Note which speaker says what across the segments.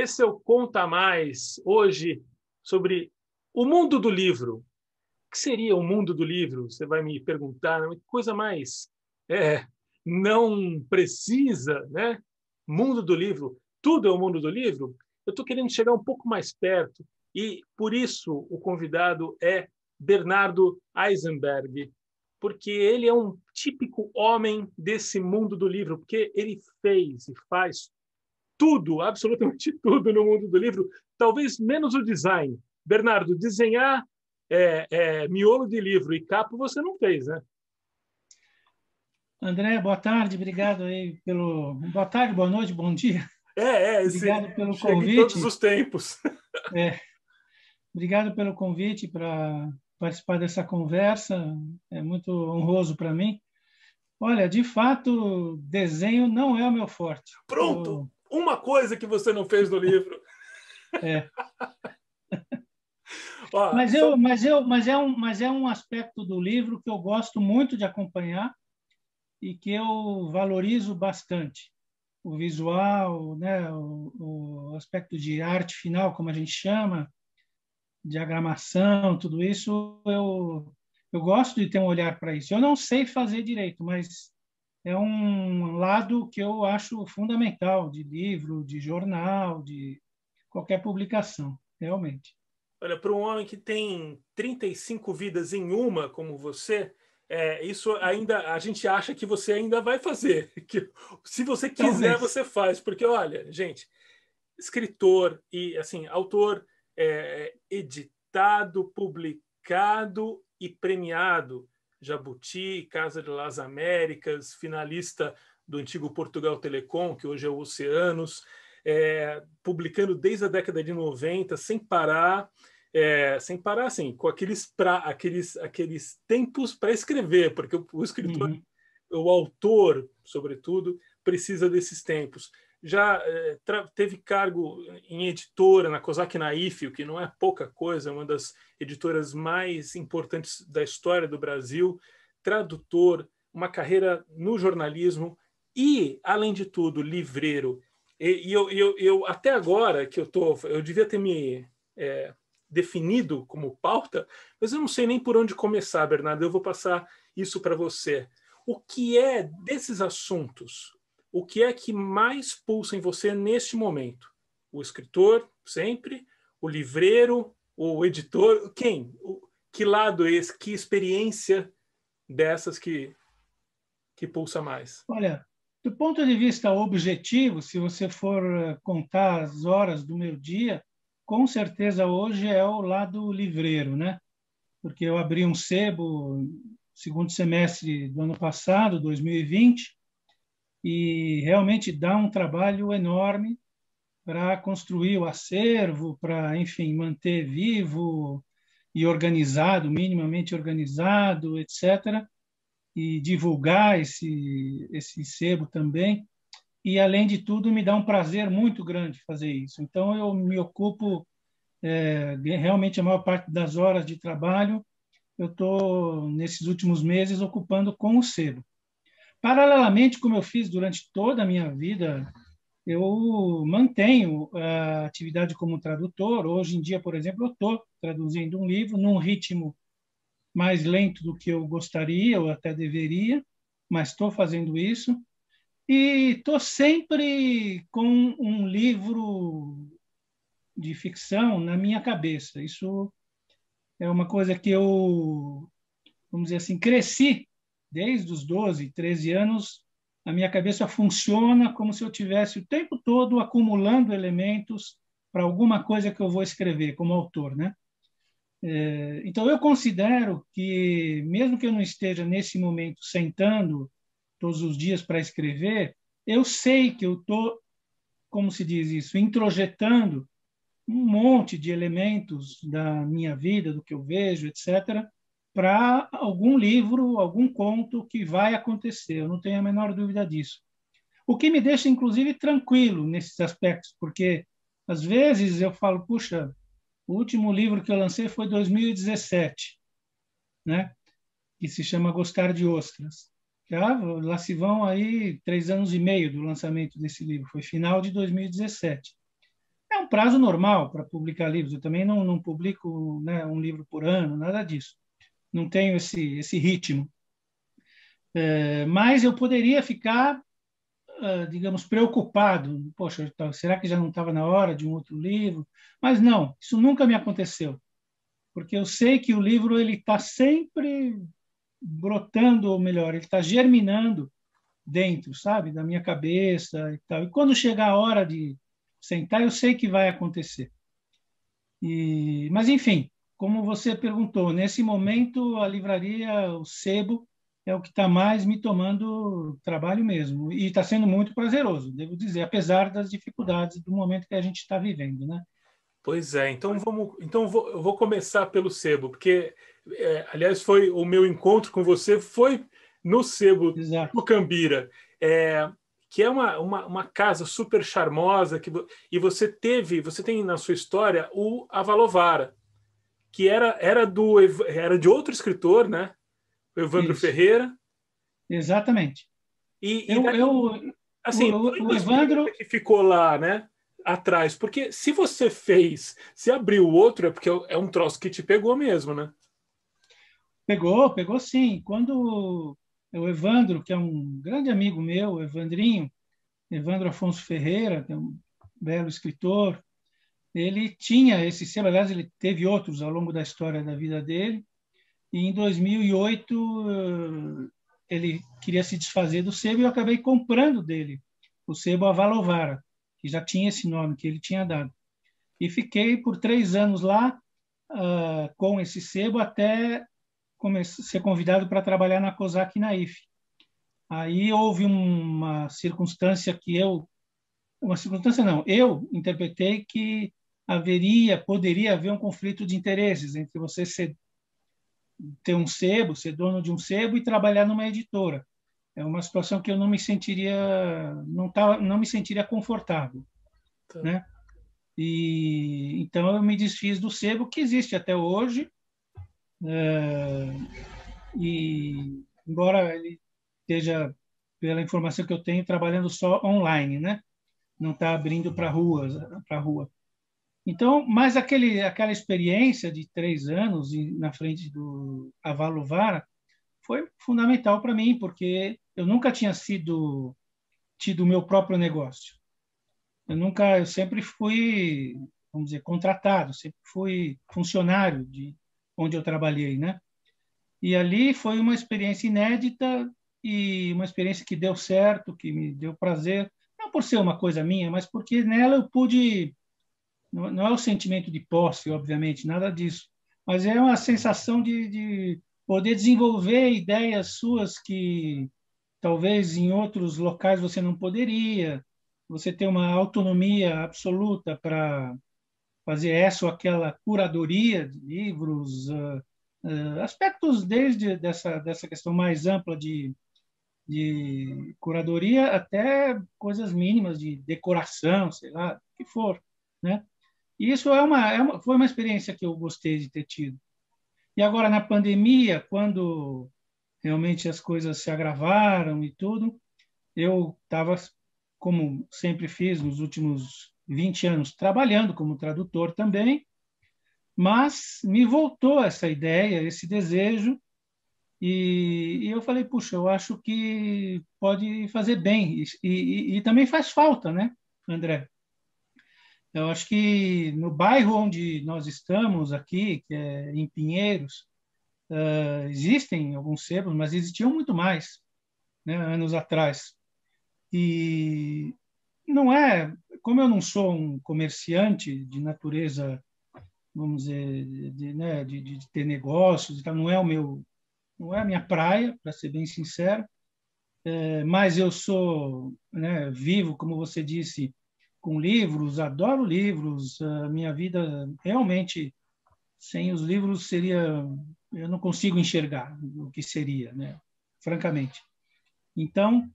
Speaker 1: Esse é o Conta Mais, hoje, sobre o mundo do livro. O que seria o mundo do livro? Você vai me perguntar, né? Que coisa mais não precisa, né? Mundo do livro, tudo é o mundo do livro. Eu estou querendo chegar um pouco mais perto e, por isso, o convidado é Bernardo Eisenberg, porque ele é um típico homem desse mundo do livro, porque ele fez e faz tudo, absolutamente tudo no mundo do livro, talvez menos o design. Bernardo, desenhar miolo de livro e capa você não fez, né?
Speaker 2: André, boa tarde, obrigado aí pelo... Boa tarde, boa noite, bom dia. Obrigado pelo
Speaker 1: chega
Speaker 2: convite.
Speaker 1: em todos os tempos.
Speaker 2: Obrigado pelo convite para participar dessa conversa, é muito honroso para mim. Olha, de fato, desenho não é o meu forte.
Speaker 1: Pronto! Uma coisa que você não fez no livro. Ó,
Speaker 2: Mas é um aspecto do livro que eu gosto muito de acompanhar e que eu valorizo bastante. O visual, né, o aspecto de arte final, como a gente chama, diagramação, tudo isso, eu gosto de ter um olhar para isso. Eu não sei fazer direito, mas é um lado que eu acho fundamental de livro, de jornal, de qualquer publicação, realmente.
Speaker 1: Olha, para um homem que tem 35 vidas em uma, como você, isso ainda a gente acha que você ainda vai fazer. Que, se você quiser,
Speaker 2: Talvez.
Speaker 1: você faz. Porque, olha, gente, escritor e assim, autor editado, publicado e premiado. Jabuti, Casa de las Américas, finalista do antigo Portugal Telecom, que hoje é o Oceanos, publicando desde a década de 90, sem parar, assim, com aqueles tempos para escrever, porque o escritor, o autor, sobretudo, precisa desses tempos. Já teve cargo em editora na Kozak Naif, o que não é pouca coisa, é uma das editoras mais importantes da história do Brasil, tradutor, uma carreira no jornalismo e, além de tudo, livreiro. E eu até agora que eu devia ter me definido como pauta, mas eu não sei nem por onde começar, Bernardo. Eu vou passar isso para você. O que é desses assuntos? O que é que mais pulsa em você neste momento? O escritor, sempre? O livreiro? O editor? Quem? Que lado é esse? Que experiência dessas que pulsa mais?
Speaker 2: Olha, do ponto de vista objetivo, se você for contar as horas do meu dia, com certeza hoje é o lado livreiro, né? Porque eu abri um sebo segundo semestre do ano passado, 2020, e realmente dá um trabalho enorme para construir o acervo, para, enfim, manter vivo e organizado, minimamente organizado, etc., e divulgar esse sebo também. E, além de tudo, me dá um prazer muito grande fazer isso. Então, eu me ocupo, realmente, a maior parte das horas de trabalho, eu estou, nesses últimos meses, ocupando com o sebo. Paralelamente, como eu fiz durante toda a minha vida, eu mantenho a atividade como tradutor. Hoje em dia, por exemplo, eu estou traduzindo um livro num ritmo mais lento do que eu gostaria, ou até deveria, mas estou fazendo isso. E estou sempre com um livro de ficção na minha cabeça. Isso é uma coisa que eu, vamos dizer assim, cresci desde os 12, 13 anos. A minha cabeça funciona como se eu tivesse o tempo todo acumulando elementos para alguma coisa que eu vou escrever como autor, né? Então, eu considero que, mesmo que eu não esteja nesse momento sentando todos os dias para escrever, eu sei que eu estou, como se diz isso, introjetando um monte de elementos da minha vida, do que eu vejo, etc., para algum livro, algum conto que vai acontecer. Eu não tenho a menor dúvida disso. O que me deixa, inclusive, tranquilo nesses aspectos, porque, às vezes, eu falo, puxa, o último livro que eu lancei foi em 2017, né? Que se chama Gostar de Ostras. Lá se vão aí 3 anos e meio do lançamento desse livro, foi final de 2017. É um prazo normal para publicar livros. Eu também não publico, né, um livro por ano, nada disso. Não tenho esse ritmo. Mas eu poderia ficar, digamos, preocupado. Poxa, será que já não estava na hora de um outro livro? Mas não, isso nunca me aconteceu, porque eu sei que o livro ele está sempre brotando, ou melhor, ele está germinando dentro, sabe, da minha cabeça e tal. E quando chegar a hora de sentar, eu sei que vai acontecer. Mas, enfim, como você perguntou, nesse momento a livraria, o sebo, é o que está mais me tomando trabalho mesmo. E está sendo muito prazeroso, devo dizer, apesar das dificuldades do momento que a gente está vivendo, né?
Speaker 1: Pois é, eu vou começar pelo sebo, porque, aliás, foi o meu encontro com você foi no sebo
Speaker 2: Exato.
Speaker 1: Tucambira, que é uma casa super charmosa, e você tem na sua história o Avalovara, que era de outro escritor, né? O Evandro
Speaker 2: Isso,
Speaker 1: Ferreira.
Speaker 2: exatamente.
Speaker 1: E
Speaker 2: Eu,
Speaker 1: daí,
Speaker 2: eu,
Speaker 1: assim, foi
Speaker 2: o
Speaker 1: uma experiência
Speaker 2: Evandro
Speaker 1: que ficou lá, né? Atrás, porque se abriu o outro, é porque é um troço que te pegou mesmo, né?
Speaker 2: pegou sim. Quando o Evandro, que é um grande amigo meu, o Evandrinho, Evandro Afonso Ferreira, que é um belo escritor, ele tinha esse selo, aliás, ele teve outros ao longo da história da vida dele, e em 2008 ele queria se desfazer do sebo e eu acabei comprando dele o sebo Avalovara, que já tinha esse nome que ele tinha dado. E fiquei por 3 anos lá com esse sebo até ser convidado para trabalhar na COSAC e na IFE. Aí houve uma circunstância uma circunstância não, eu interpretei que poderia haver um conflito de interesses entre você ter um sebo, ser dono de um sebo e trabalhar numa editora. É uma situação que eu não me sentiria confortável,
Speaker 1: Tá.
Speaker 2: né? E então eu me desfiz do sebo que existe até hoje, e embora ele esteja, pela informação que eu tenho, trabalhando só online, né? Não está abrindo para rua. Então, mas aquela experiência de 3 anos na frente do Avalovara foi fundamental para mim, porque eu nunca tinha tido o meu próprio negócio. Eu sempre fui, vamos dizer, contratado, sempre fui funcionário de onde eu trabalhei, né? E ali foi uma experiência inédita e uma experiência que deu certo, que me deu prazer, não por ser uma coisa minha, mas porque nela eu pude, não é o sentimento de posse, obviamente, nada disso, mas é uma sensação de poder desenvolver ideias suas que talvez em outros locais você não poderia, você ter uma autonomia absoluta para fazer essa ou aquela curadoria de livros, aspectos desde dessa questão mais ampla de curadoria até coisas mínimas de decoração, sei lá, o que for, né? E isso foi uma experiência que eu gostei de ter tido. E agora, na pandemia, quando realmente as coisas se agravaram e tudo, eu estava, como sempre fiz nos últimos 20 anos, trabalhando como tradutor também, mas me voltou essa ideia, esse desejo, e eu falei, puxa, eu acho que pode fazer bem, e também faz falta, né, André? Eu acho que no bairro onde nós estamos aqui, que é em Pinheiros, existem alguns sebos, mas existiam muito mais, né, anos atrás. E não é, como eu não sou um comerciante de natureza, vamos dizer, né, de ter negócios, então não é a minha praia, para ser bem sincero, mas eu sou, né, vivo, como você disse, com livros, adoro livros, a minha vida realmente sem os livros eu não consigo enxergar o que seria, né, francamente. Então,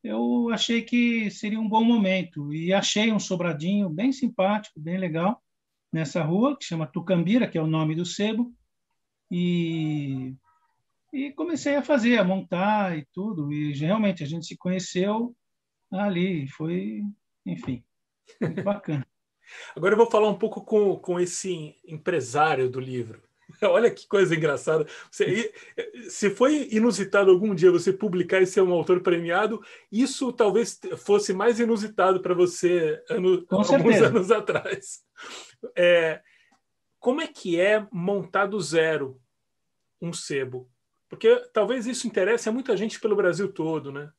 Speaker 2: eu achei que seria um bom momento e achei um sobradinho bem simpático, bem legal, nessa rua, que chama Tucambira, que é o nome do sebo, e, e comecei a montar e tudo, e realmente a gente se conheceu ali, foi, enfim, muito bacana.
Speaker 1: Agora eu vou falar um pouco com esse empresário do livro. Olha que coisa engraçada. Se foi inusitado algum dia você publicar e ser um autor premiado, isso talvez fosse mais inusitado para você
Speaker 2: Com
Speaker 1: alguns
Speaker 2: certeza.
Speaker 1: anos atrás. Como é que é montar do zero um sebo? Porque talvez isso interesse a muita gente pelo Brasil todo, né?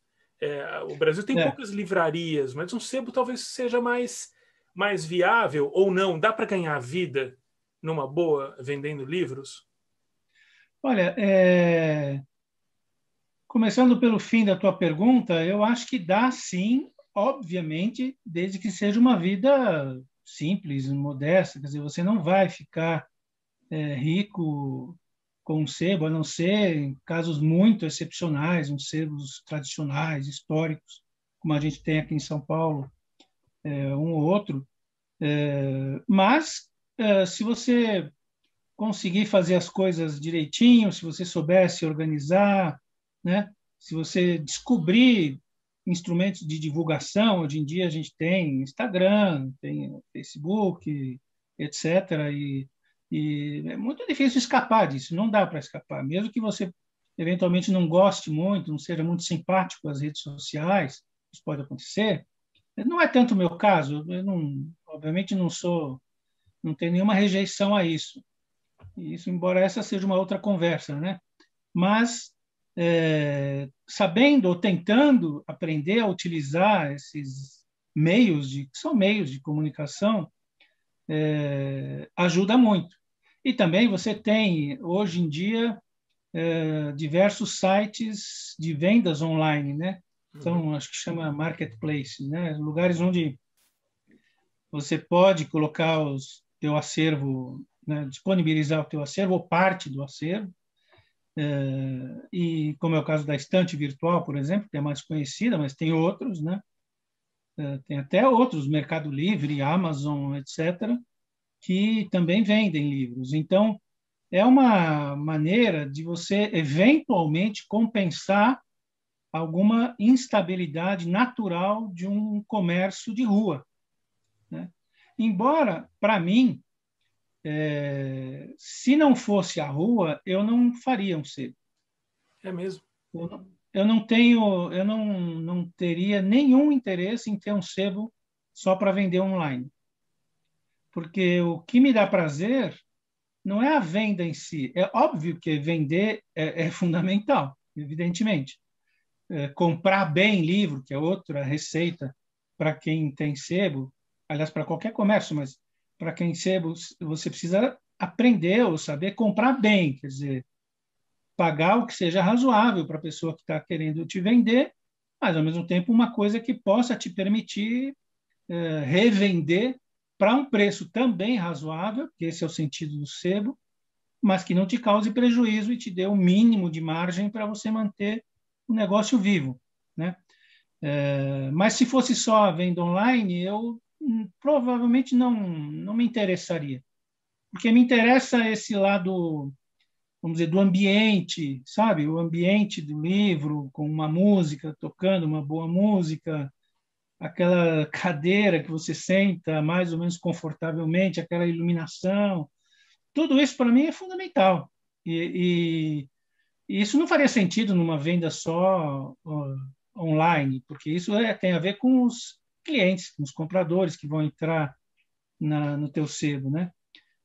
Speaker 1: O Brasil tem
Speaker 2: É.
Speaker 1: poucas livrarias, mas um sebo talvez seja mais viável ou não. Dá para ganhar vida numa boa vendendo livros?
Speaker 2: Olha, começando pelo fim da tua pergunta, eu acho que dá sim, obviamente, desde que seja uma vida simples, modesta. Quer dizer, você não vai ficar rico com um sebo, a não ser em casos muito excepcionais, uns sebos tradicionais, históricos, como a gente tem aqui em São Paulo, um ou outro. Mas, se você conseguir fazer as coisas direitinho, se você souber se organizar, né? Se você descobrir instrumentos de divulgação, hoje em dia a gente tem Instagram, tem Facebook, etc. E é muito difícil escapar disso, não dá para escapar. Mesmo que você eventualmente não goste muito, não seja muito simpático às redes sociais, isso pode acontecer. Não é tanto o meu caso, eu não, obviamente não tenho nenhuma rejeição a isso. Isso, embora essa seja uma outra conversa, né? Mas sabendo ou tentando aprender a utilizar esses que são meios de comunicação, ajuda muito. E também você tem hoje em dia diversos sites de vendas online, né? Então acho que chama marketplace, né? Lugares onde você pode colocar teu acervo, né? Disponibilizar o teu acervo ou parte do acervo. E como é o caso da estante virtual, por exemplo, que é mais conhecida, mas tem outros, né? Tem até outros, Mercado Livre, Amazon, etc., que também vendem livros. Então, é uma maneira de você eventualmente compensar alguma instabilidade natural de um comércio de rua, né? Embora, para mim, se não fosse a rua, eu não faria um sebo.
Speaker 1: É mesmo.
Speaker 2: Eu não teria nenhum interesse em ter um sebo só para vender online, porque o que me dá prazer não é a venda em si. É óbvio que vender é fundamental, evidentemente. Comprar bem livro, que é outra receita para quem tem sebo, aliás, para qualquer comércio, mas para quem sebo, você precisa aprender ou saber comprar bem, quer dizer, pagar o que seja razoável para a pessoa que está querendo te vender, mas, ao mesmo tempo, uma coisa que possa te permitir revender para um preço também razoável, que esse é o sentido do sebo, mas que não te cause prejuízo e te dê o mínimo de margem para você manter o negócio vivo, né? Mas se fosse só a venda online, eu provavelmente não me interessaria, porque me interessa esse lado, vamos dizer, do ambiente, sabe? O ambiente do livro, com uma música, tocando uma boa música, aquela cadeira que você senta mais ou menos confortavelmente, aquela iluminação, tudo isso para mim é fundamental. E isso não faria sentido numa venda só online, porque isso tem a ver com os clientes, com os compradores que vão entrar no teu sebo, né?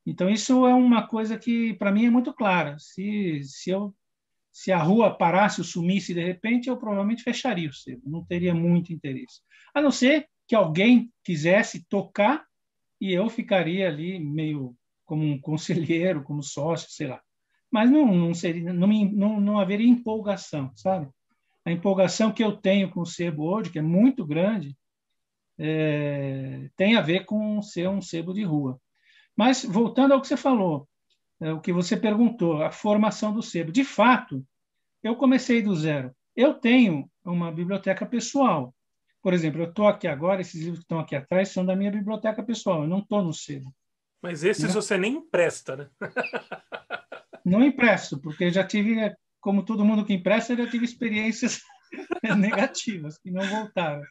Speaker 2: Então, isso é uma coisa que, para mim, é muito clara. Se a rua parasse ou sumisse de repente, eu provavelmente fecharia o sebo, não teria muito interesse. A não ser que alguém quisesse tocar e eu ficaria ali meio como um conselheiro, como sócio, sei lá. Mas não seria, não haveria empolgação, sabe? A empolgação que eu tenho com o sebo hoje, que é muito grande, tem a ver com ser um sebo de rua. Mas, voltando ao que você falou, o que você perguntou, a formação do sebo. De fato, eu comecei do zero. Eu tenho uma biblioteca pessoal. Por exemplo, eu estou aqui agora, esses livros que estão aqui atrás são da minha biblioteca pessoal, eu não estou no sebo.
Speaker 1: Mas esses
Speaker 2: Né?
Speaker 1: você nem empresta, né?
Speaker 2: Não empresto, porque já tive, como todo mundo que empresta, já tive experiências negativas, que não voltaram.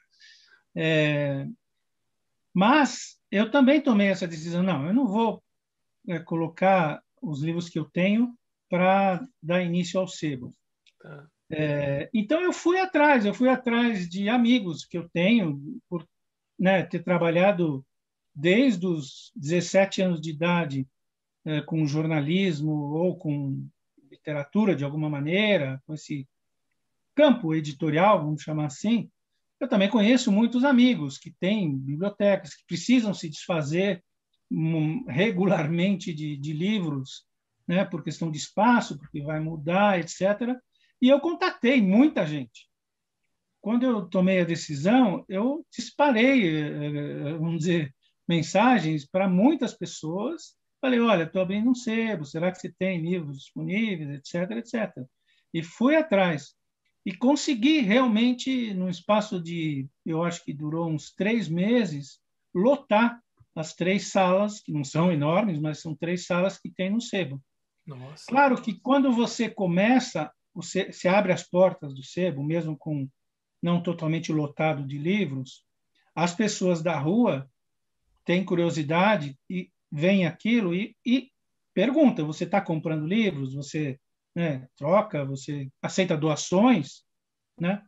Speaker 2: Mas eu também tomei essa decisão. Não, eu não vou colocar os livros que eu tenho para dar início ao sebo.
Speaker 1: Tá.
Speaker 2: Então eu fui atrás de amigos que eu tenho, por, né, ter trabalhado desde os 17 anos de idade com jornalismo ou com literatura de alguma maneira, com esse campo editorial, vamos chamar assim. Eu também conheço muitos amigos que têm bibliotecas, que precisam se desfazer regularmente de livros, né, por questão de espaço, porque vai mudar, etc. E eu contatei muita gente. Quando eu tomei a decisão, eu disparei, vamos dizer, mensagens para muitas pessoas. Falei, olha, estou abrindo um sebo, será que você tem livros disponíveis, etc, etc. E fui atrás. E consegui realmente, num espaço de, eu acho que durou uns 3 meses, lotar as 3 salas, que não são enormes, mas são 3 salas que tem no sebo.
Speaker 1: Nossa.
Speaker 2: Claro que quando você começa, você abre as portas do sebo, mesmo com não totalmente lotado de livros, as pessoas da rua têm curiosidade e veem aquilo e perguntam: você está comprando livros? Você, né, troca? Você aceita doações? Né?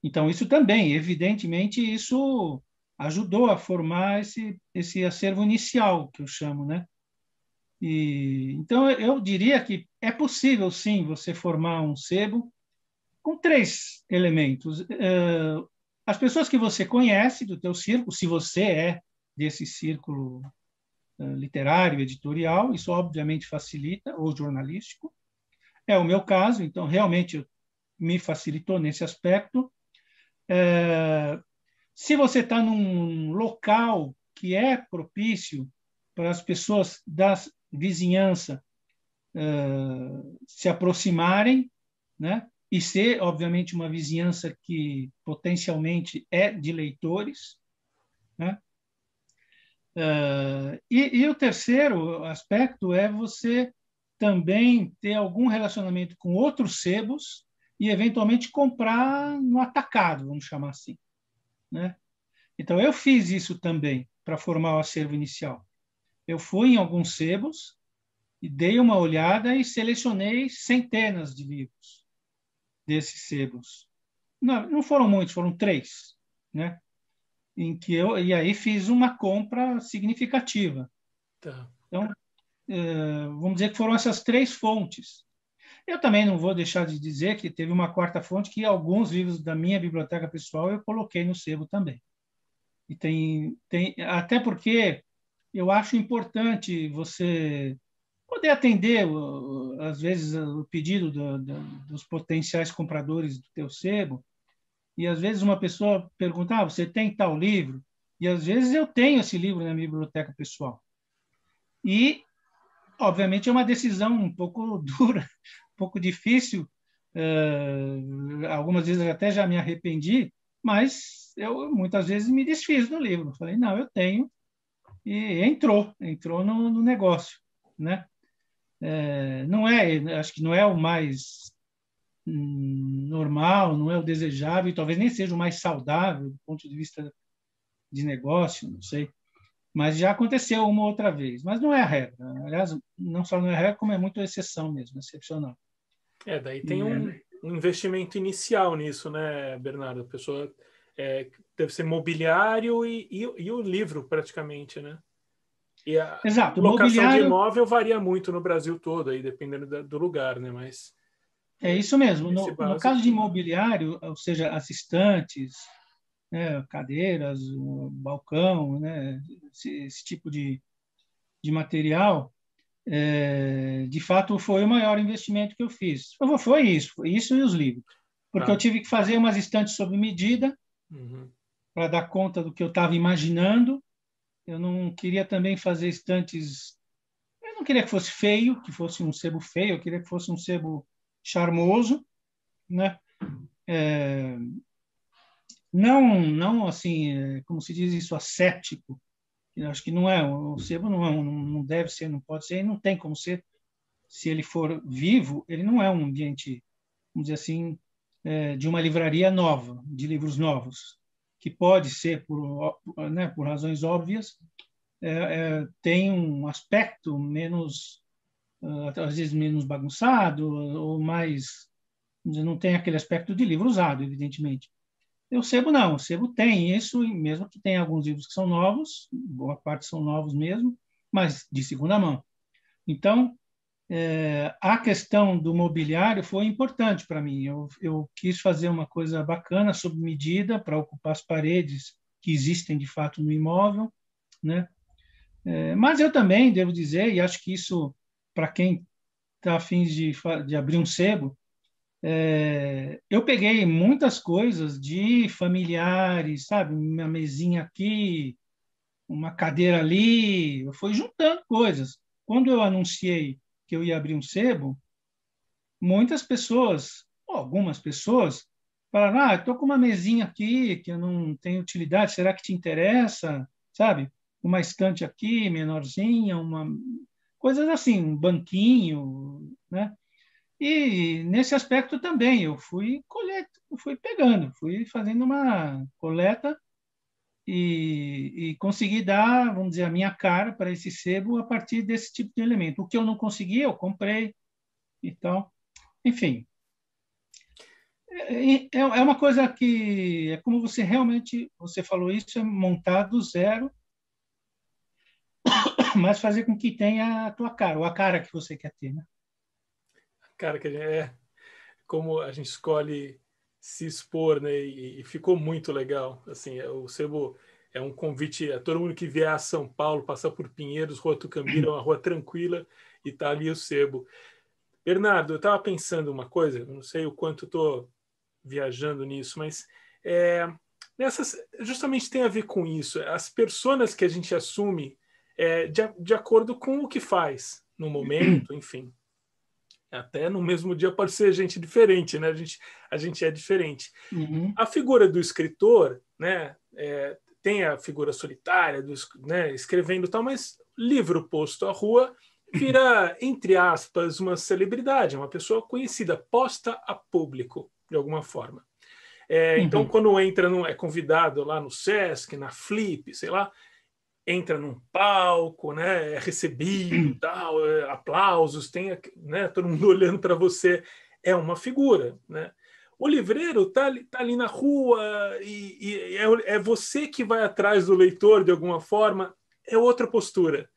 Speaker 2: Então, isso também, evidentemente, isso ajudou a formar esse acervo inicial, que eu chamo, né? Então, eu diria que é possível, sim, você formar um sebo com 3 elementos. As pessoas que você conhece do teu círculo, se você é desse círculo literário, editorial, isso obviamente facilita, ou jornalístico. É o meu caso, então realmente me facilitou nesse aspecto. Se você está num local que é propício para as pessoas da vizinhança se aproximarem, né? E ser, obviamente, uma vizinhança que potencialmente é de leitores, né? E o terceiro aspecto é você também ter algum relacionamento com outros sebos e, eventualmente, comprar no atacado, vamos chamar assim, né? Então, eu fiz isso também para formar o acervo inicial. Eu fui em alguns sebos e dei uma olhada e selecionei centenas de livros desses sebos. Não foram muitos, foram 3, né? Em que e aí fiz uma compra significativa.
Speaker 1: Tá.
Speaker 2: Então, vamos dizer que foram essas 3 fontes. Eu também não vou deixar de dizer que teve uma quarta fonte que alguns livros da minha biblioteca pessoal eu coloquei no sebo também. E tem até porque eu acho importante você poder atender, às vezes, o pedido dos potenciais compradores do teu sebo. E, às vezes, uma pessoa pergunta, você tem tal livro? E, às vezes, eu tenho esse livro na minha biblioteca pessoal. E, obviamente, é uma decisão um pouco dura, um pouco difícil. Algumas vezes eu até já me arrependi, mas eu muitas vezes me desfiz do livro. Falei, não, eu tenho. E entrou no negócio, né? Não é, acho que não é o mais normal, não é o desejável, e talvez nem seja o mais saudável do ponto de vista de negócio, não sei. Mas já aconteceu uma outra vez. Mas não é a regra. Aliás, não só não é a regra, como é muito exceção mesmo, excepcional.
Speaker 1: Daí tem um investimento inicial nisso, né, Bernardo? A pessoa deve ser mobiliário e o livro, praticamente, né? E a
Speaker 2: Exato.
Speaker 1: locação de
Speaker 2: Mobiliário
Speaker 1: imóvel varia muito no Brasil todo, aí, dependendo do lugar, né? Mas
Speaker 2: é isso mesmo.
Speaker 1: esse
Speaker 2: No caso
Speaker 1: básico.
Speaker 2: de imobiliário, ou seja, as estantes, né, cadeiras, balcão, né, esse tipo de material, de fato, foi o maior investimento que eu fiz. Foi isso e os livros. Porque eu
Speaker 1: Tá.
Speaker 2: tive que fazer umas estantes sob medida
Speaker 1: Uhum.
Speaker 2: para dar conta do que eu estava imaginando. Eu não queria também fazer estantes. Eu não queria que fosse feio, que fosse um sebo feio, eu queria que fosse um sebo charmoso, né? Não assim, como se diz isso, ascético. Eu acho que não é, o sebo não deve ser, não pode ser, e não tem como ser. Se ele for vivo, ele não é um ambiente, vamos dizer assim, de uma livraria nova, de livros novos, que pode ser né, por razões óbvias, tem um aspecto menos, às vezes menos bagunçado, ou mais, não tem aquele aspecto de livro usado, evidentemente. E o sebo não, o sebo tem isso, mesmo que tenha alguns livros que são novos, boa parte são novos mesmo, mas de segunda mão. Então, a questão do mobiliário foi importante para mim. Eu quis fazer uma coisa bacana, sob medida, para ocupar as paredes que existem de fato no imóvel, né? Mas eu também devo dizer, e acho que isso, para quem está a fim de abrir um sebo, eu peguei muitas coisas de familiares, sabe? Uma mesinha aqui, uma cadeira ali, eu fui juntando coisas. Quando eu anunciei que eu ia abrir um sebo, muitas pessoas, ou algumas pessoas, falaram: estou com uma mesinha aqui que eu não tenho utilidade, será que te interessa? Sabe? Uma estante aqui, menorzinha, coisas assim, um banquinho, né? E nesse aspecto também eu fui pegando, fui fazendo uma coleta e consegui dar, vamos dizer, a minha cara para esse sebo a partir desse tipo de elemento. O que eu não consegui, eu comprei e tal. Enfim, é uma coisa que é como você realmente, você falou isso, é montar do zero, mas fazer com que tenha a tua cara, ou a cara que você quer ter, né?
Speaker 1: Cara, que como a gente escolhe se expor, né? E ficou muito legal. Assim, o sebo é um convite a todo mundo que vier a São Paulo, passar por Pinheiros, Rua Tucambira, uma rua tranquila, e tá ali o sebo. Bernardo, eu estava pensando uma coisa, não sei o quanto estou viajando nisso, mas justamente tem a ver com isso. As personas que a gente assume de acordo com o que faz no momento, enfim. Até no mesmo dia pode ser gente diferente, né? A gente é diferente.
Speaker 2: Uhum.
Speaker 1: A figura do escritor, né? Tem a figura solitária, né, escrevendo e tal, mas livro posto à rua vira, entre aspas, uma celebridade, uma pessoa conhecida, posta a público, de alguma forma. Então,
Speaker 2: Uhum.
Speaker 1: quando é convidado lá no Sesc, na Flip, sei lá, entra num palco, né, é recebido, tal, aplausos, tem, né, todo mundo olhando para você, é uma figura, né? O livreiro tá ali na rua e é você que vai atrás do leitor de alguma forma, é outra postura.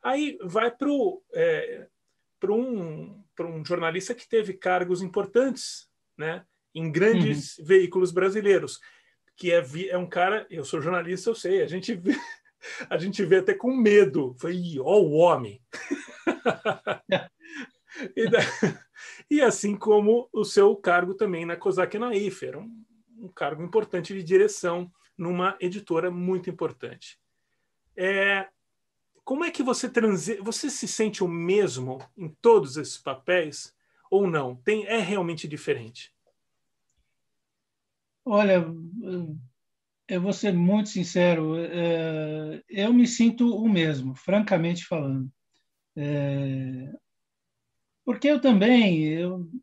Speaker 1: Aí vai para um jornalista que teve cargos importantes, né, em
Speaker 2: Uhum.
Speaker 1: grandes veículos brasileiros, que é um cara, eu sou jornalista, eu sei, a gente vê até com medo. Foi, ó, o homem. e, da, e assim como o seu cargo também na Kozak Naif, era um cargo importante de direção numa editora muito importante. Como é que você se sente o mesmo em todos esses papéis ou não? É realmente diferente?
Speaker 2: Olha, eu vou ser muito sincero, eu me sinto o mesmo, francamente falando. Porque eu também,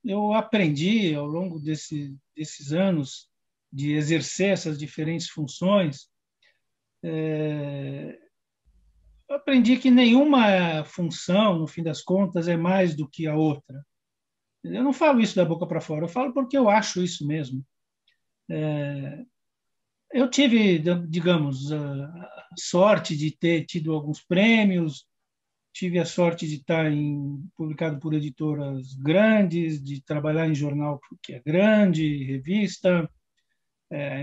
Speaker 2: eu aprendi ao longo desses anos de exercer essas diferentes funções, eu aprendi que nenhuma função, no fim das contas, é mais do que a outra. Eu não falo isso da boca para fora, eu falo porque eu acho isso mesmo. Eu tive, digamos, a sorte de ter tido alguns prêmios, tive a sorte de estar publicado por editoras grandes, de trabalhar em jornal que é grande, revista,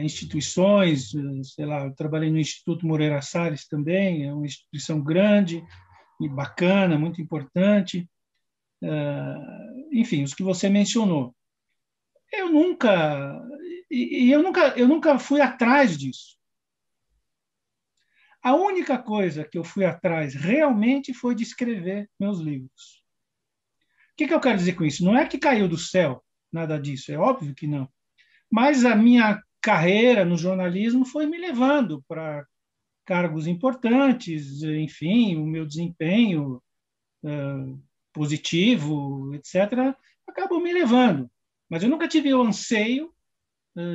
Speaker 2: instituições, sei lá, eu trabalhei no Instituto Moreira Salles também, é uma instituição grande e bacana, muito importante. Enfim, os que você mencionou. Eu nunca eu nunca fui atrás disso. A única coisa que eu fui atrás realmente foi de escrever meus livros. O que eu quero dizer com isso? Não é que caiu do céu, nada disso, é óbvio que não. Mas a minha carreira no jornalismo foi me levando para cargos importantes, enfim, o meu desempenho positivo, etc., acabou me levando. Mas eu nunca tive o anseio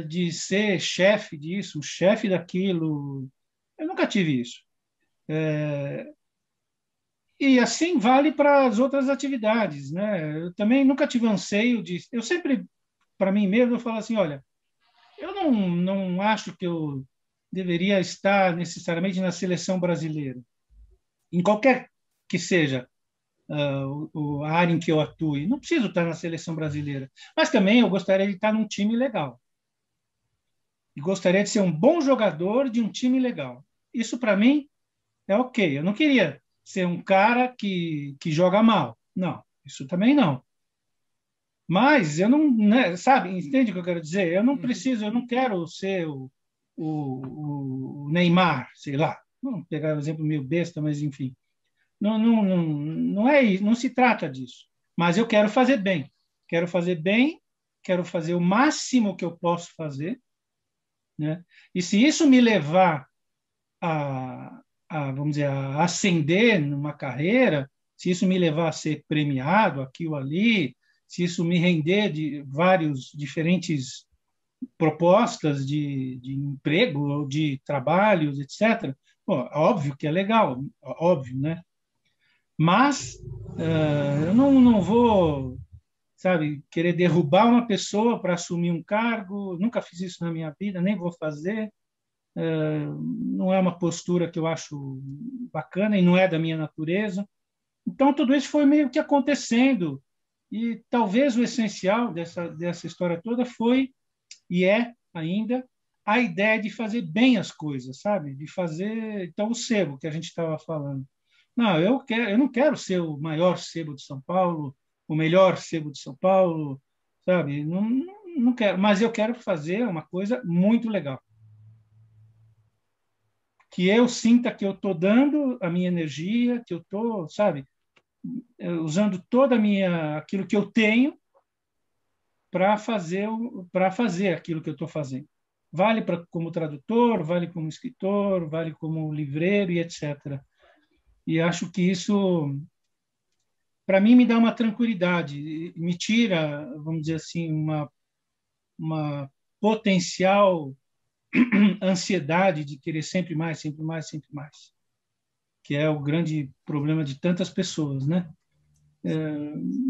Speaker 2: de ser chefe disso, chefe daquilo. Eu nunca tive isso. E assim vale para as outras atividades, né? Eu também nunca tive anseio de. Eu sempre, para mim mesmo, eu falo assim: olha, eu não acho que eu deveria estar necessariamente na seleção brasileira, em qualquer que seja a área em que eu atue. Não preciso estar na seleção brasileira, mas também eu gostaria de estar num time legal. E gostaria de ser um bom jogador de um time legal. Isso, para mim, é ok. Eu não queria ser um cara que joga mal. Não, isso também não. Mas eu não, né, sabe, entende o que eu quero dizer? Eu não preciso, eu não quero ser o Neymar, sei lá. Vamos pegar um exemplo meio besta, mas enfim. Não é isso, não se trata disso. Mas eu quero fazer bem. Quero fazer bem, quero fazer o máximo que eu posso fazer, né? E se isso me levar vamos dizer, a ascender numa carreira, se isso me levar a ser premiado aqui ou ali, se isso me render de vários diferentes propostas de emprego ou de trabalhos, etc. Pô, óbvio que é legal, óbvio, né? Mas eu não vou, sabe, querer derrubar uma pessoa para assumir um cargo. Nunca fiz isso na minha vida, nem vou fazer. Não é uma postura que eu acho bacana e não é da minha natureza. Então, tudo isso foi meio que acontecendo. E talvez o essencial dessa história toda foi, e é ainda, a ideia de fazer bem as coisas, sabe? De fazer. Então, o sebo que a gente estava falando. Não, eu não quero ser o maior sebo de São Paulo, o melhor sebo de São Paulo, sabe? Não quero, mas eu quero fazer uma coisa muito legal. Que eu sinta que eu estou dando a minha energia, que eu estou, sabe, usando toda a minha aquilo que eu tenho para fazer aquilo que eu estou fazendo. Vale como tradutor, vale como escritor, vale como livreiro e etc. E acho que isso, para mim, me dá uma tranquilidade, me tira, vamos dizer assim, uma potencial ansiedade de querer sempre mais, sempre mais, sempre mais, que é o grande problema de tantas pessoas, né?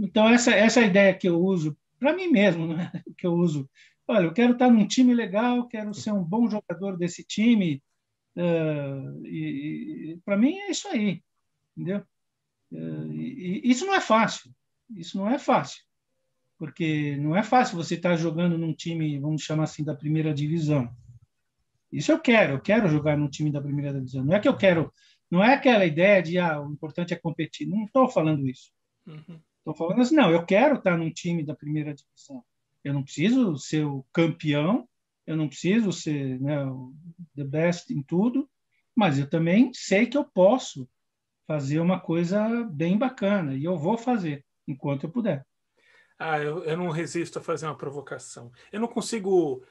Speaker 2: Então, essa é a ideia que eu uso para mim mesmo, né? Que eu uso. Olha, eu quero estar num time legal, quero ser um bom jogador desse time, e para mim é isso aí, entendeu? E isso não é fácil, isso não é fácil, porque não é fácil você estar jogando num time, vamos chamar assim, da primeira divisão. Isso eu quero jogar num time da primeira divisão. Não é que eu quero, não é aquela ideia de o importante é competir. Não estou falando isso. Estou falando assim, não, eu quero estar num time da primeira divisão. Eu não preciso ser o campeão, eu não preciso ser, né, o the best em tudo, mas eu também sei que eu posso fazer uma coisa bem bacana e eu vou fazer enquanto eu puder.
Speaker 1: Eu não resisto a fazer uma provocação. Eu não consigo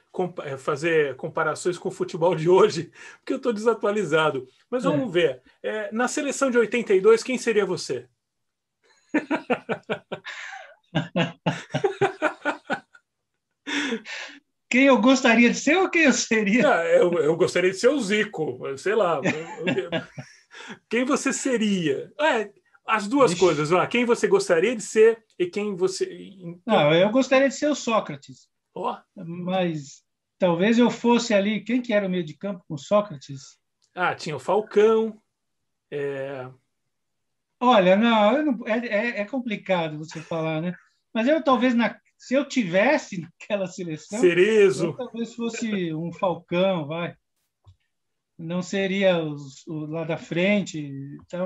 Speaker 1: fazer comparações com o futebol de hoje, porque eu estou desatualizado. Mas vamos ver. Na seleção de 82, quem seria você?
Speaker 2: Quem eu gostaria de ser ou quem eu seria?
Speaker 1: Eu gostaria de ser o Zico, sei lá. Quem você seria? As duas coisas. Quem você gostaria de ser e quem você.
Speaker 2: Não, eu gostaria de ser o Sócrates. Mas talvez eu fosse ali. Quem que era o meio de campo com Sócrates?
Speaker 1: Tinha o Falcão.
Speaker 2: Olha, não, é complicado você falar, né? Mas eu talvez, se eu tivesse naquela seleção,
Speaker 1: Cerezo.
Speaker 2: eu talvez fosse um Falcão, vai. Não seria lá da frente,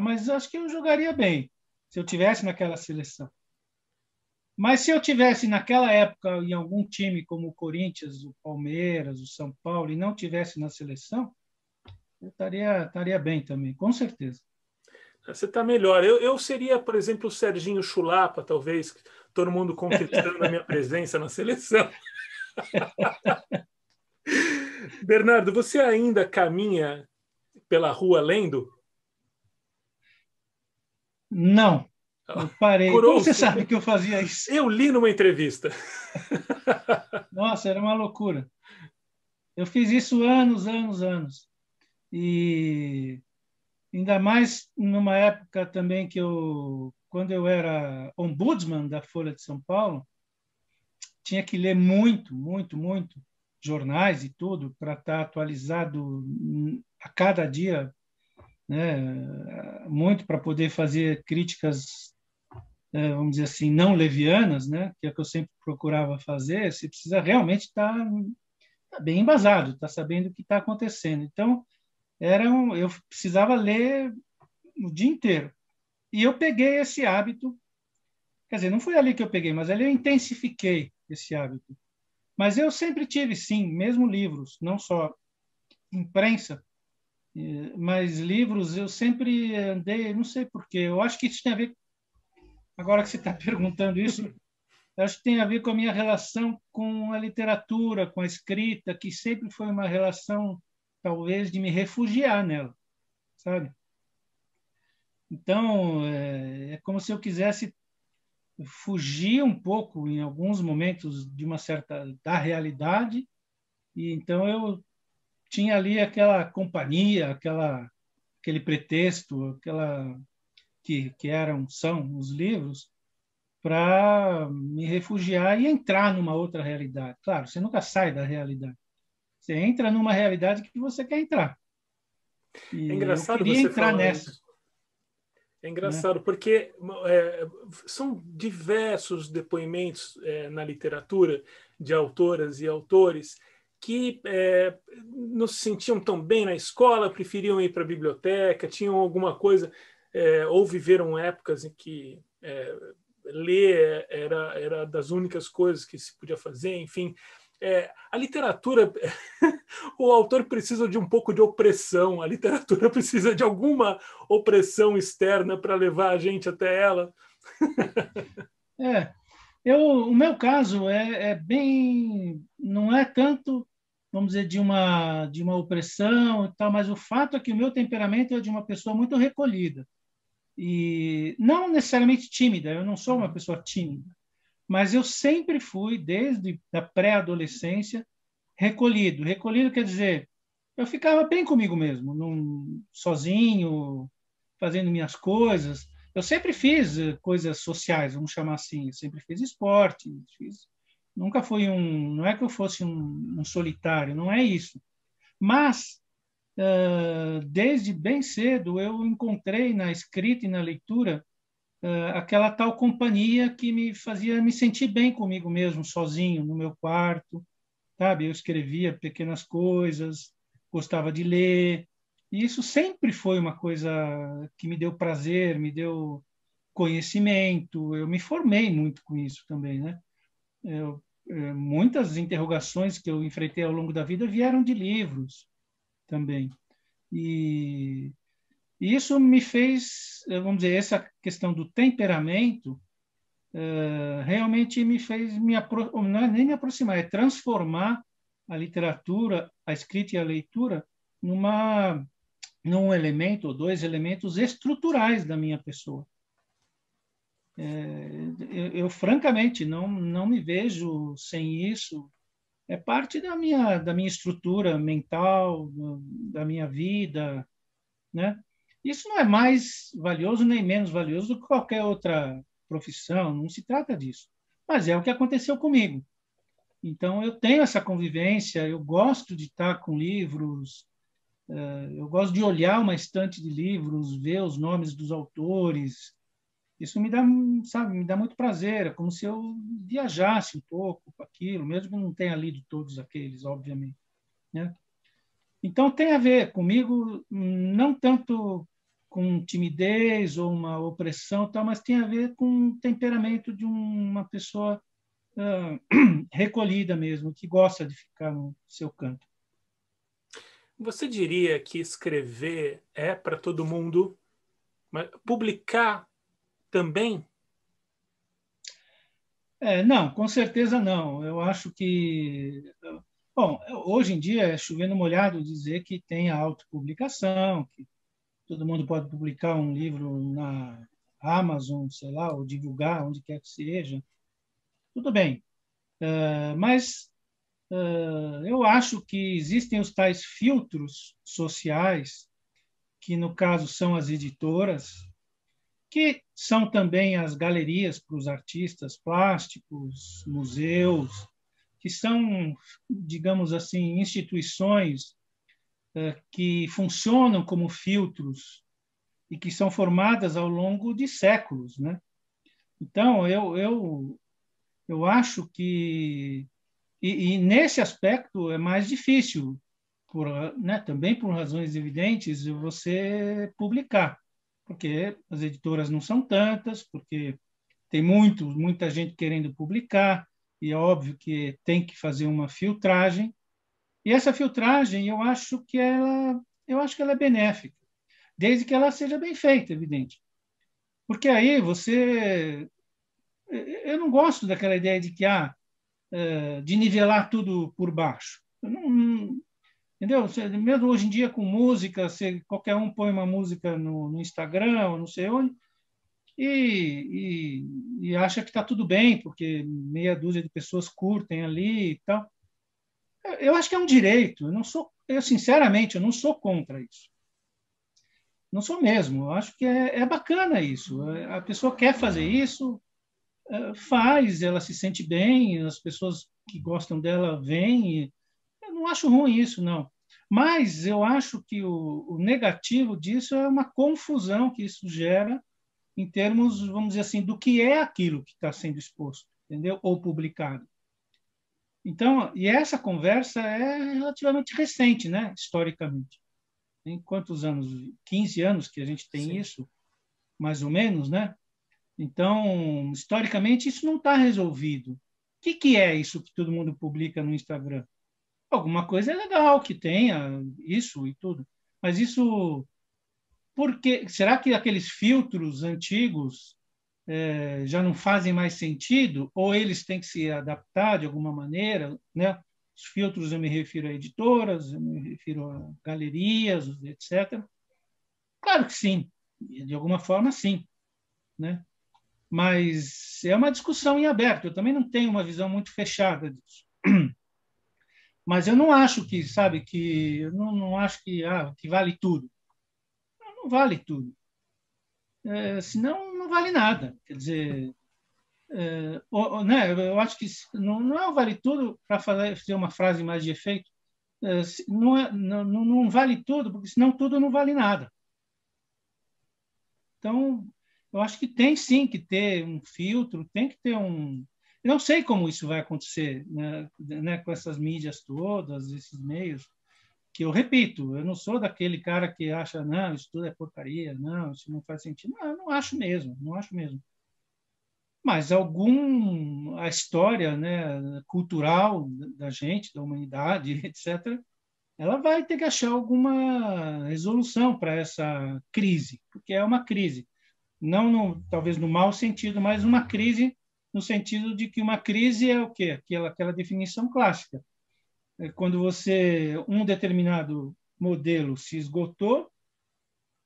Speaker 2: mas acho que eu jogaria bem se eu tivesse naquela seleção. Mas se eu tivesse naquela época em algum time como o Corinthians, o Palmeiras, o São Paulo e não tivesse na seleção, eu estaria bem também, com certeza.
Speaker 1: Você está melhor. Eu seria, por exemplo, o Serginho Chulapa, talvez, todo mundo contestando a minha presença na seleção. Bernardo, você ainda caminha pela rua lendo?
Speaker 2: Não, eu parei. Como você sabe que eu fazia isso?
Speaker 1: Eu li numa entrevista.
Speaker 2: Nossa, era uma loucura. Eu fiz isso anos, anos, anos. E ainda mais numa época também quando eu era ombudsman da Folha de São Paulo, tinha que ler muito, muito, muito jornais e tudo para estar atualizado a cada dia, né? Muito para poder fazer críticas, vamos dizer assim, não levianas, né? Que é o que eu sempre procurava fazer. Você precisa realmente estar bem embasado, estar sabendo o que está acontecendo. Então, eu precisava ler o dia inteiro. E eu peguei esse hábito, quer dizer, não foi ali que eu peguei, mas ali eu intensifiquei esse hábito. Mas eu sempre tive, sim, mesmo livros, não só imprensa, mas livros, eu sempre andei, não sei por quê, eu acho que isso tem a ver, agora que você está perguntando isso, eu acho que tem a ver com a minha relação com a literatura, com a escrita, que sempre foi uma relação, talvez, de me refugiar nela, sabe? Então, é como se eu quisesse fugir um pouco, em alguns momentos, de uma certa da realidade, e então eu tinha ali aquela companhia, aquele pretexto, aquela que são os livros, para me refugiar e entrar numa outra realidade. Claro, você nunca sai da realidade. Você entra numa realidade que você quer entrar.
Speaker 1: É
Speaker 2: E eu
Speaker 1: engraçado
Speaker 2: queria
Speaker 1: você
Speaker 2: entrar
Speaker 1: falar
Speaker 2: nessa,
Speaker 1: isso. É
Speaker 2: né?
Speaker 1: engraçado, porque são diversos depoimentos na literatura de autoras e autores que não se sentiam tão bem na escola, preferiam ir para a biblioteca, tinham alguma coisa, ou viveram épocas em que ler era das únicas coisas que se podia fazer, enfim. A literatura, o autor precisa de um pouco de opressão, a literatura precisa de alguma opressão externa para levar a gente até ela.
Speaker 2: É, o meu caso é bem, não é tanto, vamos dizer, de uma opressão e tal, mas o fato é que o meu temperamento é de uma pessoa muito recolhida e não necessariamente tímida. Eu não sou uma
Speaker 1: Uhum.
Speaker 2: pessoa tímida, mas eu sempre fui, desde a pré-adolescência, recolhido. Recolhido quer dizer, eu ficava bem comigo mesmo, sozinho, fazendo minhas coisas. Eu sempre fiz coisas sociais, vamos chamar assim. Eu sempre fiz esporte, nunca fui não é que eu fosse um solitário, não é isso. Mas desde bem cedo eu encontrei na escrita e na leitura aquela tal companhia que me fazia me sentir bem comigo mesmo, sozinho, no meu quarto, sabe? Eu escrevia pequenas coisas, gostava de ler, e isso sempre foi uma coisa que me deu prazer, me deu conhecimento. Eu me formei muito com isso também, né? Muitas interrogações que eu enfrentei ao longo da vida vieram de livros também. E isso me fez, vamos dizer, essa questão do temperamento realmente me fez não é nem me aproximar, é transformar a literatura, a escrita e a leitura num elemento ou dois elementos estruturais da minha pessoa. Eu francamente não me vejo sem isso. É parte da minha estrutura mental, da minha vida, né? Isso não é mais valioso nem menos valioso do que qualquer outra profissão, não se trata disso. Mas é o que aconteceu comigo. Então, eu tenho essa convivência, eu gosto de estar com livros, eu gosto de olhar uma estante de livros, ver os nomes dos autores. Isso me dá, sabe, me dá muito prazer, é como se eu viajasse um pouco com aquilo, mesmo que eu não tenha lido todos aqueles, obviamente, né? Então, tem a ver comigo, não tanto com timidez ou uma opressão, tal, mas tem a ver com o temperamento de uma pessoa recolhida mesmo, que gosta de ficar no seu canto.
Speaker 1: Você diria que escrever é para todo mundo, mas publicar também?
Speaker 2: Não, com certeza não. Eu acho que, bom, hoje em dia é chovendo molhado dizer que tem a autopublicação, que todo mundo pode publicar um livro na Amazon, sei lá, ou divulgar onde quer que seja. Tudo bem. Mas eu acho que existem os tais filtros sociais, que no caso são as editoras, que são também as galerias para os artistas plásticos, museus, que são, digamos assim, instituições que funcionam como filtros e que são formadas ao longo de séculos, né? Então, eu acho que e nesse aspecto é mais difícil, por, né, também por razões evidentes, você publicar, porque as editoras não são tantas, porque tem muita gente querendo publicar, e é óbvio que tem que fazer uma filtragem. E essa filtragem, eu acho que ela é benéfica, desde que ela seja bem feita, evidente. Porque aí eu não gosto daquela ideia de que de nivelar tudo por baixo. Eu não, entendeu? Mesmo hoje em dia com música, qualquer um põe uma música no Instagram, ou não sei onde, e acha que está tudo bem, porque meia dúzia de pessoas curtem ali e tal. Eu acho que é um direito. Eu sinceramente, eu não sou contra isso. Não sou mesmo. Eu acho que é bacana isso. A pessoa quer fazer isso, faz, ela se sente bem, as pessoas que gostam dela vêm. Eu não acho ruim isso, não. Mas eu acho que o negativo disso é uma confusão que isso gera em termos, vamos dizer assim, do que é aquilo que está sendo exposto, entendeu? Ou publicado. Então, e essa conversa é relativamente recente, né? Historicamente. Tem quantos anos? 15 anos que a gente tem
Speaker 1: Sim.
Speaker 2: isso, mais ou menos, né? Então, historicamente, isso não está resolvido. O que é isso que todo mundo publica no Instagram? Alguma coisa é legal que tenha isso e tudo, mas isso, porque será que aqueles filtros antigos já não fazem mais sentido? Ou eles têm que se adaptar de alguma maneira, né? Os filtros eu me refiro a editoras, eu me refiro a galerias, etc. Claro que sim, de alguma forma sim, né? Mas é uma discussão em aberto. Eu também não tenho uma visão muito fechada disso. Mas eu não acho que, sabe, que eu não acho que vale tudo. Não vale tudo. Senão não vale nada. Quer dizer, né, eu acho que não é o vale tudo para fazer uma frase mais de efeito. Não vale tudo, porque senão tudo não vale nada. Então, eu acho que tem sim que ter um filtro, tem que ter um. Eu não sei como isso vai acontecer, né, com essas mídias todas, esses meios, que eu repito, eu não sou daquele cara que acha, não, isso tudo é porcaria, não, isso não faz sentido. Não, eu não acho mesmo, não acho mesmo. Mas a história, né, cultural da gente, da humanidade, etc., ela vai ter que achar alguma resolução para essa crise, porque é uma crise. Não talvez no mau sentido, mas uma crise no sentido de que uma crise é o quê? Aquela definição clássica. É quando um determinado modelo se esgotou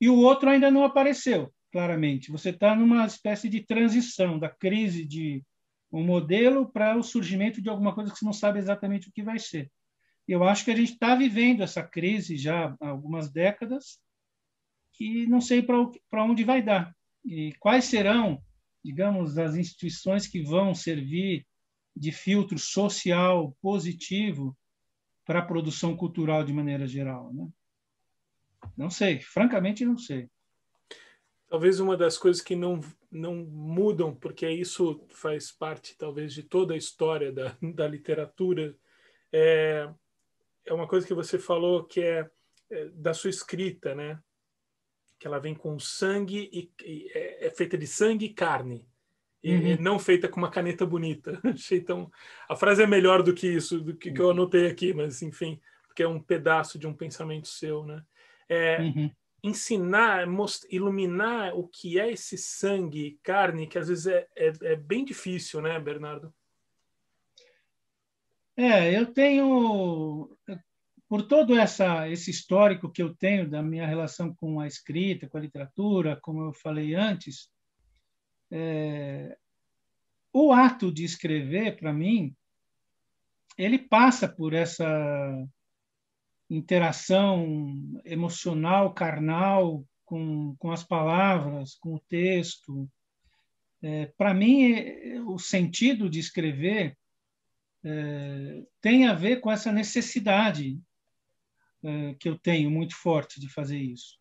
Speaker 2: e o outro ainda não apareceu, claramente. Você está numa espécie de transição da crise de um modelo para o surgimento de alguma coisa que você não sabe exatamente o que vai ser. Eu acho que a gente está vivendo essa crise já há algumas décadas e não sei para onde vai dar. E quais serão, digamos, as instituições que vão servir de filtro social positivo para a produção cultural de maneira geral, né? Não sei, francamente não sei.
Speaker 1: Talvez uma das coisas que não mudam, porque isso faz parte, talvez, de toda a história da literatura, é, é uma coisa que você falou que é da sua escrita, né? Que ela vem com sangue e é feita de sangue e carne. E
Speaker 2: Uhum.
Speaker 1: não feita com uma caneta bonita. Achei tão. A frase é melhor do que isso, do que eu anotei aqui, mas enfim, porque é um pedaço de um pensamento seu, né? É,
Speaker 2: Uhum.
Speaker 1: ensinar, iluminar o que é esse sangue e carne, que às vezes é bem difícil, né, Bernardo?
Speaker 2: Eu tenho, por todo esse histórico que eu tenho da minha relação com a escrita, com a literatura, como eu falei antes, o ato de escrever, para mim, ele passa por essa interação emocional, carnal, com as palavras, com o texto. Para mim, o sentido de escrever tem a ver com essa necessidade que eu tenho muito forte de fazer isso.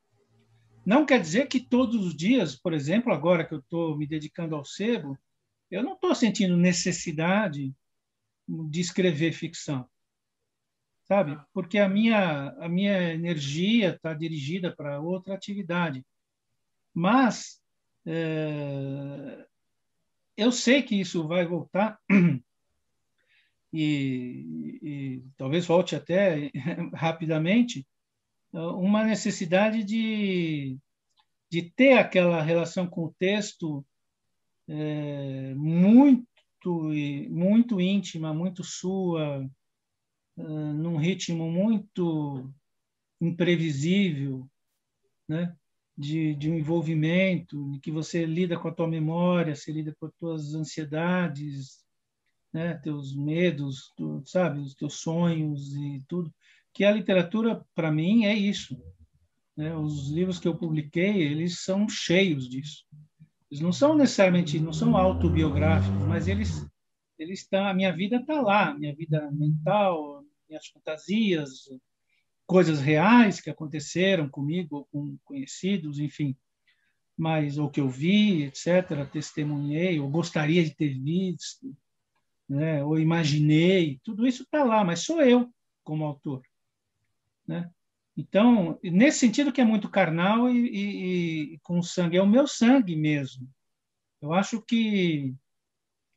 Speaker 2: Não quer dizer que todos os dias, por exemplo, agora que eu estou me dedicando ao sebo, eu não estou sentindo necessidade de escrever ficção, sabe? Porque a minha energia está dirigida para outra atividade. Mas eu sei que isso vai voltar e talvez volte até rapidamente, uma necessidade de ter aquela relação com o texto muito, muito íntima, muito sua, num ritmo muito imprevisível, né? De um envolvimento, em que você lida com a tua memória, você lida com as tuas ansiedades, né? Teus medos, sabe, os teus sonhos e tudo. Que a literatura, para mim, é isso. Né? Os livros que eu publiquei, eles são cheios disso. Eles não são necessariamente, não são autobiográficos, mas eles estão, a minha vida está lá, minha vida mental, minhas fantasias, coisas reais que aconteceram comigo ou com conhecidos, enfim, mas ou que eu vi, etc., testemunhei, ou gostaria de ter visto, né? Ou imaginei, tudo isso está lá, mas sou eu como autor, né? Então, nesse sentido que é muito carnal e com sangue, é o meu sangue mesmo. Eu acho que,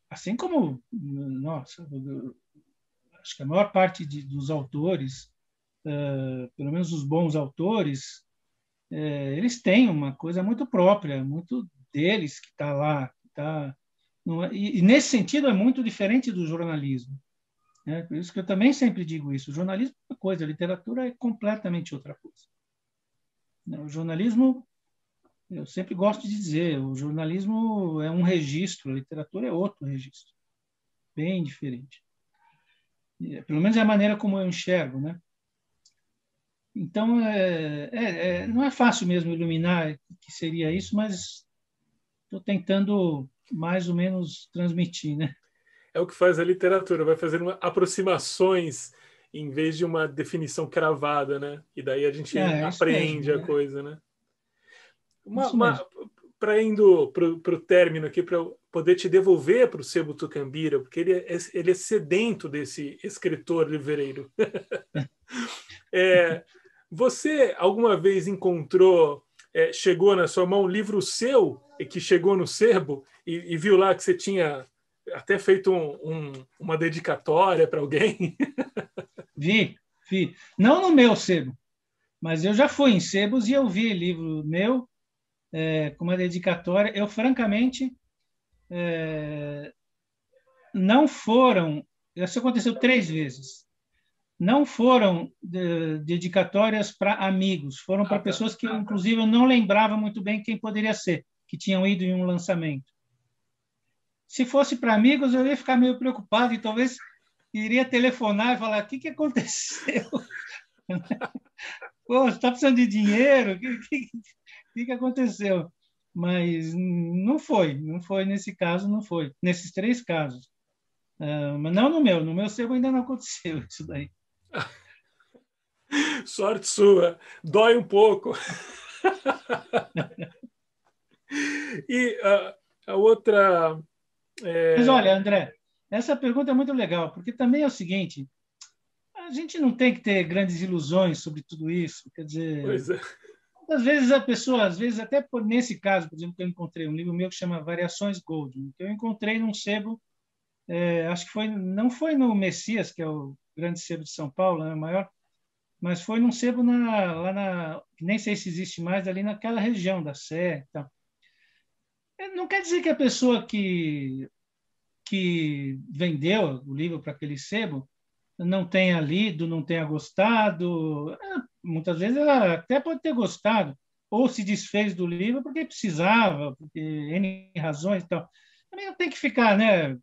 Speaker 2: assim como, nossa, acho que a maior parte dos autores, pelo menos os bons autores, eles têm uma coisa muito própria, muito deles que está lá. Que tá, e nesse sentido é muito diferente do jornalismo. Né? Por isso que eu também sempre digo isso. O jornalismo é uma coisa, a literatura é completamente outra coisa. O jornalismo, eu sempre gosto de dizer, o jornalismo é um registro, a literatura é outro registro, bem diferente. Pelo menos é a maneira como eu enxergo, né? Então, não é fácil mesmo iluminar o que seria isso, mas estou tentando mais ou menos transmitir, né?
Speaker 1: É o que faz a literatura, vai fazendo aproximações em vez de uma definição cravada, né? E daí a gente
Speaker 2: É isso
Speaker 1: aprende
Speaker 2: mesmo,
Speaker 1: a coisa, né?
Speaker 2: isso mesmo.
Speaker 1: Para indo para o término aqui, para poder te devolver para o Sebo Tucambira, porque ele é sedento desse escritor livreiro. Você alguma vez encontrou, chegou na sua mão um livro seu que chegou no sebo e viu lá que você tinha até feito uma dedicatória para alguém?
Speaker 2: Vi. Não no meu sebo, mas eu já fui em sebos e eu vi livro meu com uma dedicatória. Eu, francamente, não foram... Isso aconteceu 3 vezes. Não foram dedicatórias para amigos, foram para pessoas que, inclusive, eu não lembrava muito bem quem poderia ser, que tinham ido em um lançamento. Se fosse para amigos, eu ia ficar meio preocupado e talvez iria telefonar e falar: o que aconteceu? Pô, você está precisando de dinheiro? O que aconteceu? Mas não foi nesse caso, não foi. Nesses 3 casos. Mas não no meu sebo ainda não aconteceu isso daí.
Speaker 1: Sorte sua, dói um pouco. E a outra...
Speaker 2: Mas olha, André, essa pergunta é muito legal, porque também é o seguinte: a gente não tem que ter grandes ilusões sobre tudo isso. Quer dizer,
Speaker 1: Pois é.
Speaker 2: às vezes a pessoa, às vezes até nesse caso, por exemplo, que eu encontrei um livro meu que chama Variações Goldwyn, que eu encontrei num sebo, acho que não foi no Messias, que é o grande sebo de São Paulo, né, maior, mas foi num sebo lá nem sei se existe mais, ali naquela região da Sé. Então. Não quer dizer que a pessoa que vendeu o livro para aquele sebo não tenha lido, não tenha gostado. Muitas vezes ela até pode ter gostado, ou se desfez do livro porque precisava, porque N razões e tal. Também não tem que ficar, né,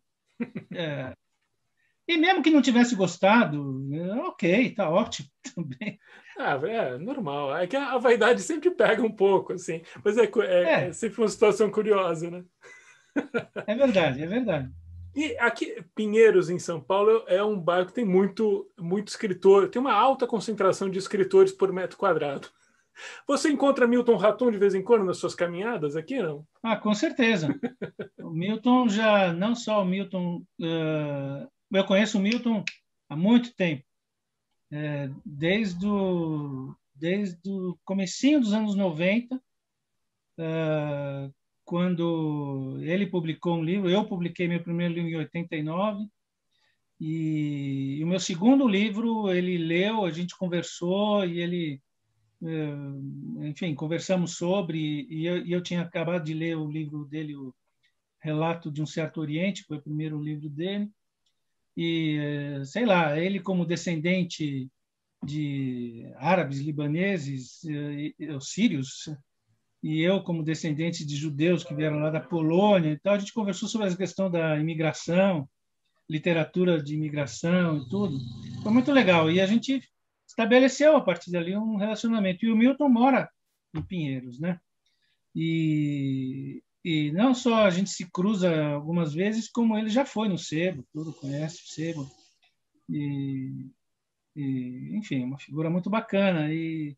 Speaker 2: E mesmo que não tivesse gostado, ok, tá ótimo também.
Speaker 1: É normal. É que a vaidade sempre pega um pouco, assim. Mas é
Speaker 2: É,
Speaker 1: sempre uma situação curiosa, né?
Speaker 2: é verdade, é verdade.
Speaker 1: E aqui, Pinheiros, em São Paulo, é um bairro que tem muito escritor, tem uma alta concentração de escritores por metro quadrado. Você encontra Milton Ratum de vez em quando nas suas caminhadas aqui, não?
Speaker 2: Ah, com certeza. O Milton já, não só o Milton, eu conheço o Milton há muito tempo, desde o comecinho dos anos 90, quando ele publicou um livro, eu publiquei meu primeiro livro em 89, e o meu segundo livro ele leu, a gente conversou e ele, enfim, conversamos sobre, e eu tinha acabado de ler o livro dele, o Relato de um Certo Oriente, que foi o primeiro livro dele, e, sei lá, ele como descendente de árabes, libaneses, os sírios, e eu como descendente de judeus que vieram lá da Polônia, então a gente conversou sobre a questão da imigração, literatura de imigração e tudo. Foi muito legal. E a gente estabeleceu, a partir dali, um relacionamento. E o Milton mora em Pinheiros, né? E não só a gente se cruza algumas vezes, como ele já foi no Sebo, tudo, conhece o Sebo. E, enfim, uma figura muito bacana. E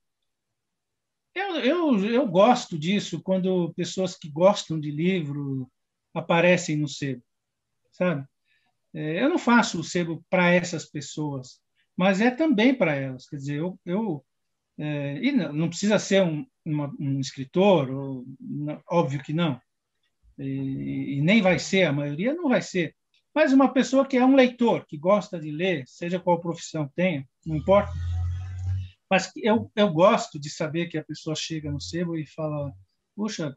Speaker 2: eu gosto disso, quando pessoas que gostam de livro aparecem no Sebo, sabe? Eu não faço o sebo para essas pessoas, mas é também para elas. Quer dizer, e não precisa ser um escritor, óbvio que não, e nem vai ser, a maioria não vai ser, mas uma pessoa que é um leitor, que gosta de ler, seja qual profissão tenha, não importa, mas eu gosto de saber que a pessoa chega no sebo e fala: puxa,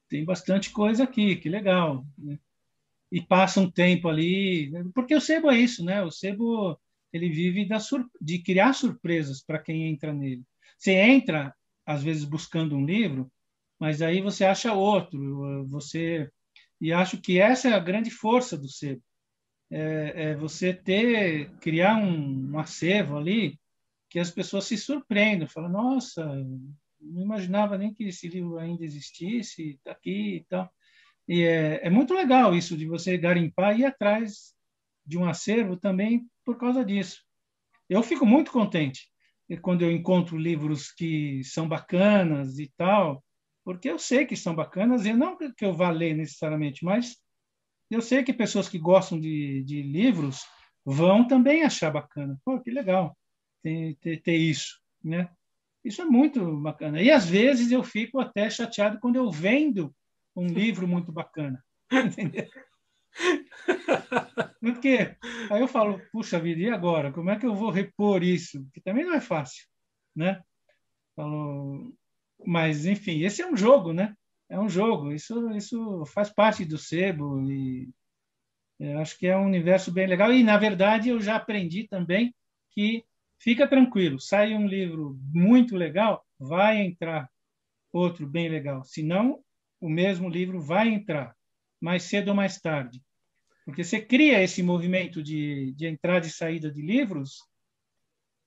Speaker 2: tem bastante coisa aqui, que legal, né? E passa um tempo ali, né? Porque o sebo é isso, né? O sebo ele vive de criar surpresas para quem entra nele. Você entra às vezes buscando um livro, mas aí você acha outro, e acho que essa é a grande força do sebo, é você criar um acervo ali que as pessoas se surpreendam, falam: nossa, não imaginava nem que esse livro ainda existisse, está aqui e tal. E é muito legal isso de você garimpar e ir atrás de um acervo também por causa disso. Eu fico muito contente quando eu encontro livros que são bacanas e tal, porque eu sei que são bacanas, e não que eu vá ler necessariamente, mas eu sei que pessoas que gostam de livros vão também achar bacana. Pô, que legal ter isso, né? Isso é muito bacana. E às vezes eu fico até chateado quando eu vendo um livro muito bacana. Entendeu? Porque aí eu falo: puxa vida, e agora? Como é que eu vou repor isso? Que também não é fácil, né? Falo, mas, enfim, esse é um jogo, né? É um jogo. Isso faz parte do sebo e eu acho que é um universo bem legal. E, na verdade, eu já aprendi também que fica tranquilo, sai um livro muito legal, vai entrar outro bem legal. Se não, o mesmo livro vai entrar mais cedo ou mais tarde. Porque você cria esse movimento de entrada e saída de livros,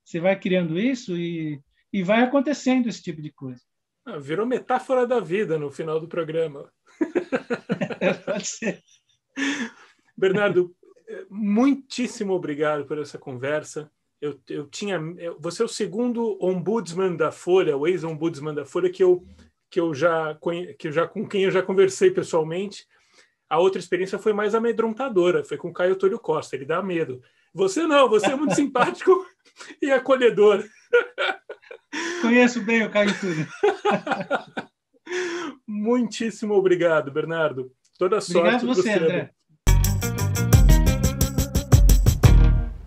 Speaker 2: você vai criando isso e vai acontecendo esse tipo de coisa.
Speaker 1: Virou metáfora da vida no final do programa.
Speaker 2: Pode ser.
Speaker 1: Bernardo, muitíssimo obrigado por essa conversa. Você é o segundo ombudsman da Folha, o ex-ombudsman da Folha com quem eu já conversei pessoalmente. A outra experiência foi mais amedrontadora, foi com o Caio Túlio Costa, ele dá medo. Você não, você é muito simpático e acolhedor.
Speaker 2: Conheço bem o Caio Túlio.
Speaker 1: Muitíssimo obrigado, Bernardo. Toda
Speaker 2: Obrigado
Speaker 1: sorte para o
Speaker 2: você,
Speaker 1: sebo.
Speaker 2: André.